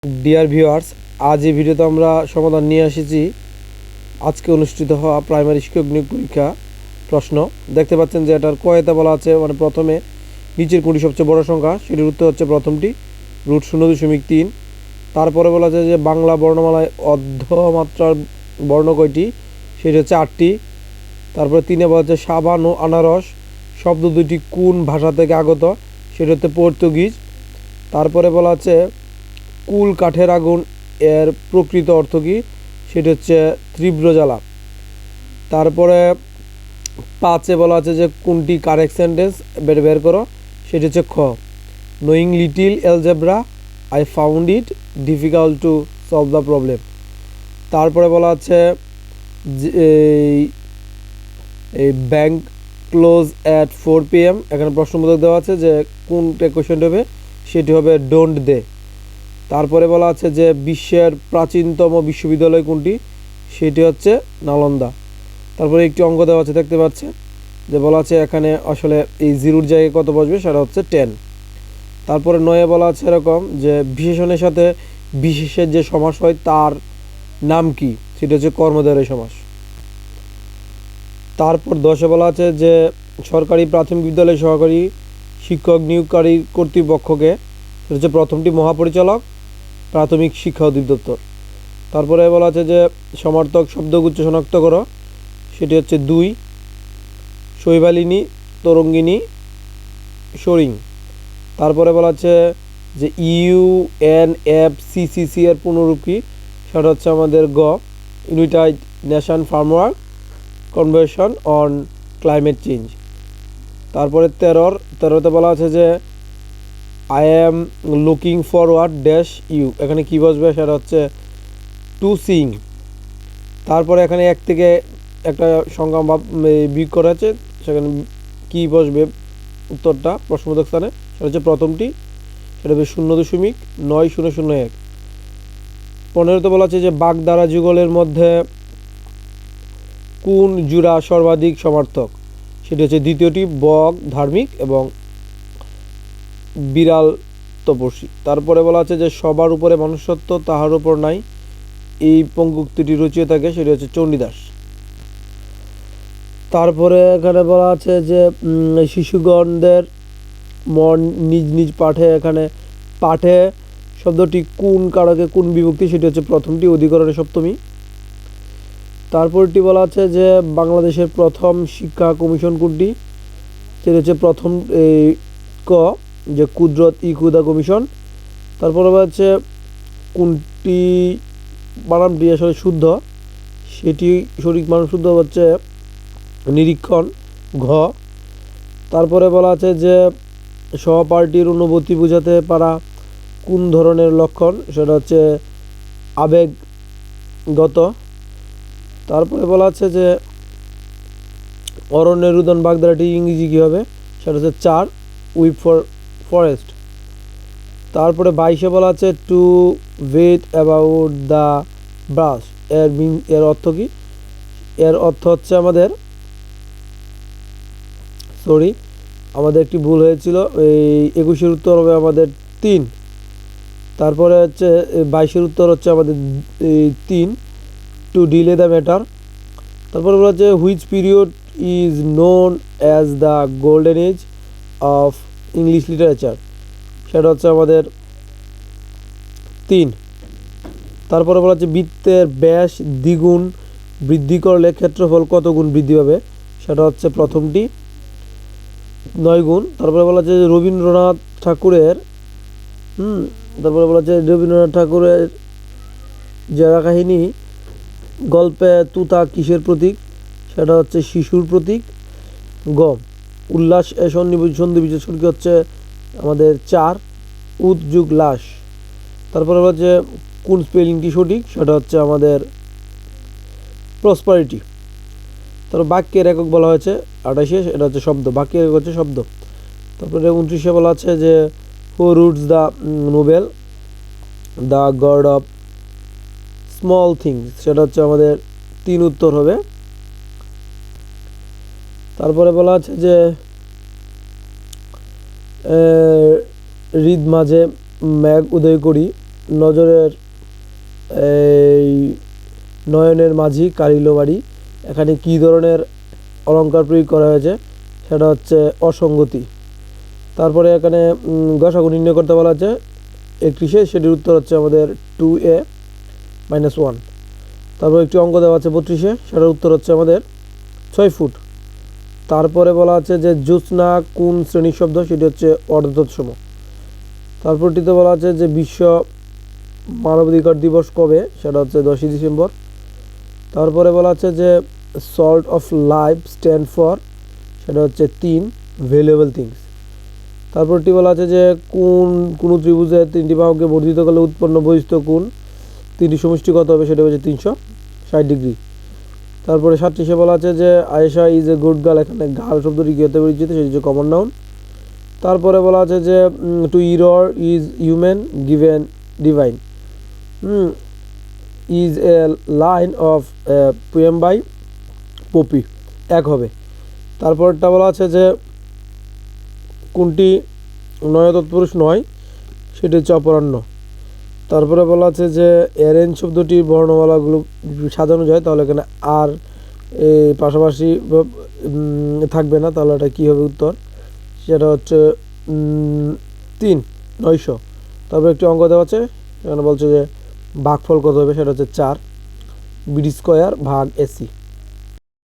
Dear viewers, আজ এই ভিডিওতে আমরা সমাধান নিয়ে এসেছি আজকে অনুষ্ঠিত হওয়া প্রাইমারি শিক্ষক নিয়োগ পরীক্ষা প্রশ্ন। দেখতে পাচ্ছেন যে এটার কয়তে বলা আছে, মানে প্রথমে নিচের কোনটি সবচেয়ে বড় সংখ্যা, সেটির উত্তর হচ্ছে প্রথমটি √0.3। তারপরে বলা আছে যে বাংলা বর্ণমালায় অর্ধমাত্রার বর্ণ কয়টি, সেটি হচ্ছে 8টি। তারপরে 3-এ বলা আছে সাবান ও আনারস শব্দ দুটি কোন ভাষা থেকে আগত, সেটি হচ্ছে পর্তুগিজ। তারপরে বলা আছে কুল কাঠের আগুন এর প্রকৃত অর্থ কী, সেটি হচ্ছে তীব্র জ্বালা। তারপরে 5-এ বলা আছে যে কোনটি কারেক্ট সেন্টেন্স বের করো, সেটি হচ্ছে খ, knowing little algebra I found it difficult to solve the problem. তারপরে বলা আছে এই ব্যাংক ক্লোজ অ্যাট 4 PM। এখানে প্রশ্নবোধক দেওয়া আছে যে কোনটা কোয়েশ্চেনটি হবে, সেটি হবে ডোন্ট দে। তারপরে বলা আছে যে বিশ্বের প্রাচীনতম বিশ্ববিদ্যালয় কোনটি, সেটি হচ্ছে নালন্দা। তারপরে একটি অঙ্ক দেওয়া আছে, দেখতে পাচ্ছে যে বলা আছে এখানে আসলে এই জিরোর জায়গায় কত বসবে, সেটা হচ্ছে 10। তারপরে 9-এ বলা আছে এরকম যে বিশেষণের সাথে বিশেষের যে সমাস হয় তার নাম কি, সেটা হচ্ছে কর্মধারয় সমাস। তারপর 10-এ বলা আছে যে সরকারি প্রাথমিক বিদ্যালয় সহকারী শিক্ষক নিয়োগকারী কর্তৃপক্ষকে, সেটা হচ্ছে প্রথমটি মহাপরিচালক প্রাথমিক শিক্ষা অধিদপ্তর। তারপরে বলা আছে যে সমার্থক শব্দগুচ্ছ শনাক্ত করো, সেটি হচ্ছে 2, শৈবালিনী, তরঙ্গিনী, সরিং। তারপরে বলা আছে যে UNFCCC এর পুনরূপ কি, সেটা হচ্ছে আমাদের গ, united nation framework convention on climate change. তারপরে 13তে বলা আছে যে I am looking forward dash you, এখানে কী বসবে, সেটা হচ্ছে টু সিং। তারপরে এখানে 1 থেকে একটা সংখ্যা বিয়োগ করা আছে, সেখানে কী বসবে উত্তরটা প্রশ্নবোধক স্থানে, সেটা হচ্ছে প্রথমটি, সেটা হবে 0.9001। 15তে বলা আছে যে বাগধারা যুগলের মধ্যে কোন জোড়া সর্বাধিক সমার্থক, সেটি হচ্ছে দ্বিতীয়টি, বক ধার্মিক এবং বিড়াল তপস্বী। তারপরে বলা আছে যে সবার উপরে মনুষ্যত্ব তাহার উপর নাই, এই পঙ্গুক্তিটি রচিত থাকে, সেটি হচ্ছে চণ্ডীদাস। তারপরে এখানে বলা আছে যে শিশুগণদের মন নিজ নিজ পাঠে, এখানে পাঠে শব্দটি কোন কারকে কোন বিভক্তি, সেটি হচ্ছে প্রথমটি, অধিকরণে সপ্তমী। তারপরটি বলা আছে যে বাংলাদেশের প্রথম শিক্ষা কমিশন কোনটি, সেটি হচ্ছে প্রথম ক, যে কুদরত ই খুদা কমিশন। তারপরে বলা হচ্ছে কোনটি বানানটি আসলে শুদ্ধ, সেটি সঠিক বানান শুদ্ধ হচ্ছে নিরীক্ষণ, ঘ। তারপরে বলা আছে যে সহপাঠীর অনুভূতি বোঝাতে পারা কোন ধরনের লক্ষণ, সেটা হচ্ছে আবেগগত। তারপরে বলা আছে যে অরণ্যের রুদন বাগধারাটি ইংরেজি কী হবে, সেটা হচ্ছে 4, উইপ ফর ফরেস্ট। তারপরে 22-এ বলা আছে to wait about the brush, এর অর্থ কী, এর অর্থ হচ্ছে আমাদের আমাদের একটি ভুল হয়েছিল, এই 21-এর উত্তর হবে আমাদের 3। তারপরে হচ্ছে 22-এর উত্তর হচ্ছে আমাদের 3, টু ডিলে দ্য ম্যাটার। তারপরে বলা হচ্ছে which period is known as the golden age of English literature, সেটা হচ্ছে আমাদের 3। তারপরে বলা হচ্ছে বৃত্তের ব্যাস দ্বিগুণ বৃদ্ধি করলে ক্ষেত্রফল কত গুণ বৃদ্ধি পাবে, সেটা হচ্ছে প্রথমটি, 9 গুণ। তারপরে বলা হচ্ছে রবীন্দ্রনাথ ঠাকুরের যারা কাহিনী গল্পে তুতা কিসের প্রতীক, সেটা হচ্ছে শিশুর প্রতীক, গ। উল্লাস সন্ধি বিশেষণ কি হচ্ছে আমাদের 4, উদ্যোগ লাশ। তারপরে বলা হচ্ছে কোন স্পেলিংটি সঠিক, সেটা হচ্ছে আমাদের প্রসপারিটি। তারপর বাক্যের একক বলা হয়েছে 28-এ, এটা হচ্ছে শব্দ, বাক্যের একক হচ্ছে শব্দ। তারপরে 29-এ বলা আছে যে who wrote the novel the god of small things, সেটা হচ্ছে আমাদের 3 উত্তর হবে। তারপরে বলা আছে যে হৃদ মাঝে মেঘ উদয় করি, নজরের এই নয়নের মাঝি কারিলো বাড়ি, এখানে কী ধরনের অলঙ্কার প্রয়োগ করা হয়েছে? সেটা হচ্ছে অসঙ্গতি। তারপরে এখানে গসাগু নির্ণয় করতে বলা আছে 31, সেটির উত্তর হচ্ছে আমাদের 2a - 1। তারপর একটি অঙ্ক দেওয়া আছে 32, সেটার উত্তর হচ্ছে আমাদের 6 ফুট। তারপরে বলা আছে যে জ্যোৎস্না কোন শ্রেণীর শব্দ? সেটি হচ্ছে অর্ধতৎসম। তারপরটিতে বলা আছে যে বিশ্ব মানবাধিকার দিবস কবে? সেটা হচ্ছে 10ই ডিসেম্বর। তারপরে বলা আছে যে salt of life stand for, সেটা হচ্ছে 3 ভ্যালুয়েবল থিংস। তারপরটি বলা আছে যে কোন ত্রিভুজের 3টি বাহুকে বর্ধিত করলে উৎপন্ন বহিস্থ কোণ 3টি সমষ্টি কত হবে? সেটা হচ্ছে 360 ডিগ্রি। তারপরে 37 বলা আছে যে Ayesha is a good girl, এখানে গার্ল শব্দটি কী হতে পরিচিত? সেটি হচ্ছে কমন নাউন। তারপরে বলা আছে যে to err is human given divine, is a line of poem by Pope, এক হবে। তারপরটা বলা আছে যে কোনটি নয় তৎপুরুষ নয়? সেটি হচ্ছে অপরাহ্ন। তারপরে বলা আছে যে অ্যারেঞ্জ শব্দটির বর্ণমালাগুলো সাজানো যায়, তাহলে এখানে আর পাশাপাশি থাকবে না, তাহলে এটা কী হবে উত্তর? সেটা হচ্ছে 900। তারপরে একটি অঙ্ক দেওয়া আছে, এখানে বলছে যে ভাগফল কত হবে? সেটা হচ্ছে 4 বি² ভাগ AC।